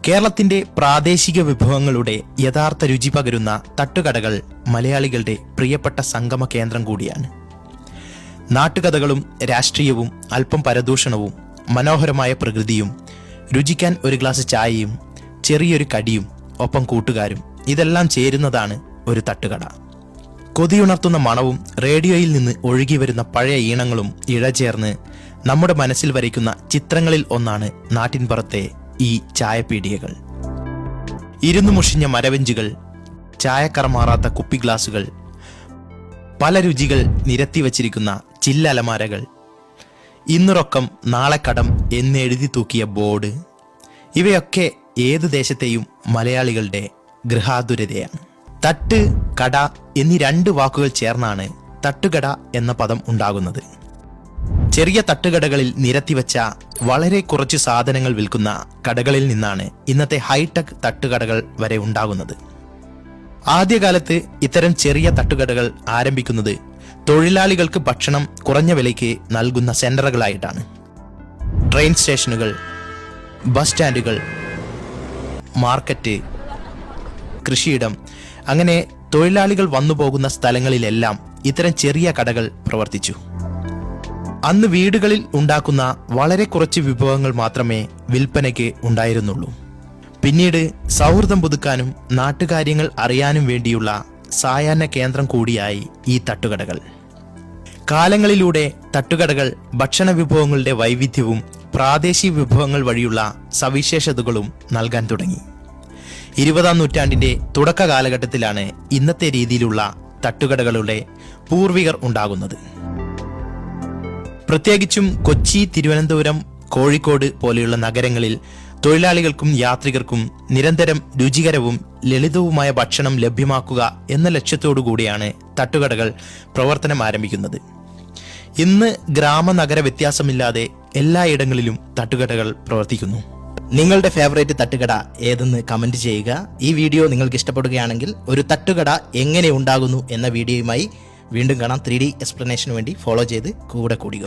കേരളത്തിന്റെ പ്രാദേശിക വിഭവങ്ങളുടെ യഥാർത്ഥ രുചി പകരുന്ന തട്ടുകടകൾ മലയാളികളുടെ പ്രിയപ്പെട്ട സംഗമ കേന്ദ്രം കൂടിയാണ്. നാട്ടുകഥകളും രാഷ്ട്രീയവും അല്പം പരദൂഷണവും മനോഹരമായ പ്രകൃതിയും രുചിക്കാൻ ഒരു ഗ്ലാസ് ചായയും ചെറിയൊരു കടിയും ഒപ്പം കൂട്ടുകാരും ഇതെല്ലാം ചേരുന്നതാണ് ഒരു തട്ടുകട. കൊതിയുണർത്തുന്ന മണവും റേഡിയോയിൽ നിന്ന് ഒഴുകി വരുന്ന പഴയ ഈണങ്ങളും ഇഴചേർന്ന് നമ്മുടെ മനസ്സിൽ വരയ്ക്കുന്ന ചിത്രങ്ങളിൽ ഒന്നാണ് നാട്ടിൻപുറത്തെ ഈ ചായപീടികകൾ. ഇരുന്നു മുഷിഞ്ഞ മരവെഞ്ചുകൾ, ചായക്കറമാറാത്ത കുപ്പി ഗ്ലാസുകൾ, പല രുചികൾ നിരത്തിവച്ചിരിക്കുന്ന ചില്ലലമാരകൾ, ഇന്നുറക്കം നാളെ കടം എന്നെഴുതി തൂക്കിയ ബോർഡ്, ഇവയൊക്കെ ഏതു ദേശത്തെയും മലയാളികളുടെ ഗൃഹാതുരതയാണ്. തട്ട്, കട എന്നീ രണ്ട് വാക്കുകൾ ചേർന്നാണ് തട്ടുകട എന്ന പദം ഉണ്ടാകുന്നത്. ചെറിയ തട്ടുകടകളിൽ നിരത്തിവെച്ച വളരെ കുറച്ച് സാധനങ്ങൾ വിൽക്കുന്ന കടകളിൽ നിന്നാണ് ഇന്നത്തെ ഹൈടെക് തട്ടുകടകൾ വരെ ഉണ്ടാകുന്നത്. ആദ്യകാലത്ത് ഇത്തരം ചെറിയ തട്ടുകടകൾ ആരംഭിക്കുന്നത് തൊഴിലാളികൾക്ക് ഭക്ഷണം കുറഞ്ഞ വിലയ്ക്ക് നൽകുന്ന സെന്ററുകളായിട്ടാണ്. ട്രെയിൻ സ്റ്റേഷനുകൾ, ബസ് സ്റ്റാൻഡുകൾ, മാർക്കറ്റ്, കൃഷിയിടം, അങ്ങനെ തൊഴിലാളികൾ വന്നു പോകുന്ന സ്ഥലങ്ങളിലെല്ലാം ഇത്തരം ചെറിയ കടകൾ പ്രവർത്തിച്ചു. അന്ന് വീടുകളിൽ ഉണ്ടാക്കുന്ന വളരെ കുറച്ച് വിഭവങ്ങൾ മാത്രമേ വിൽപ്പനയ്ക്ക് ഉണ്ടായിരുന്നുള്ളൂ. പിന്നീട് സൗഹൃദം പുതുക്കാനും നാട്ടുകാര്യങ്ങൾ അറിയാനും വേണ്ടിയുള്ള സായാഹ്ന കേന്ദ്രം കൂടിയായി ഈ തട്ടുകടകൾ. കാലങ്ങളിലൂടെ തട്ടുകടകൾ ഭക്ഷണ വിഭവങ്ങളുടെ വൈവിധ്യവും പ്രാദേശിക വിഭവങ്ങൾ വഴിയുള്ള സവിശേഷതകളും നൽകാൻ തുടങ്ങി. 20-ാം നൂറ്റാണ്ടിന്റെ തുടക്ക കാലഘട്ടത്തിലാണ് ഇന്നത്തെ രീതിയിലുള്ള തട്ടുകടകളുടെ പൂർവികർ ഉണ്ടാകുന്നത്. പ്രത്യേകിച്ചും കൊച്ചി, തിരുവനന്തപുരം, കോഴിക്കോട് പോലെയുള്ള നഗരങ്ങളിൽ തൊഴിലാളികൾക്കും യാത്രികർക്കും നിരന്തരം രുചികരവും ലളിതവുമായ ഭക്ഷണം ലഭ്യമാക്കുക എന്ന ലക്ഷ്യത്തോടു കൂടിയാണ് തട്ടുകടകൾ പ്രവർത്തനം ആരംഭിക്കുന്നത്. ഇന്ന് ഗ്രാമ-നഗര വ്യത്യാസമില്ലാതെ എല്ലായിടങ്ങളിലും തട്ടുകടകൾ പ്രവർത്തിക്കുന്നു. നിങ്ങളുടെ ഫേവറേറ്റ് തട്ടുകട ഏതെന്ന് കമന്റ് ചെയ്യുക. ഈ വീഡിയോ നിങ്ങൾക്ക് ഇഷ്ടപ്പെടുകയാണെങ്കിൽ ഒരു തട്ടുകട എങ്ങനെ ഉണ്ടാകുന്നു എന്ന വീഡിയോയുമായി വീണ്ടും കാണാം. 3D എക്സ്പ്ലനേഷന് വേണ്ടി ഫോളോ ചെയ്ത് കൂടെ കൂടുക.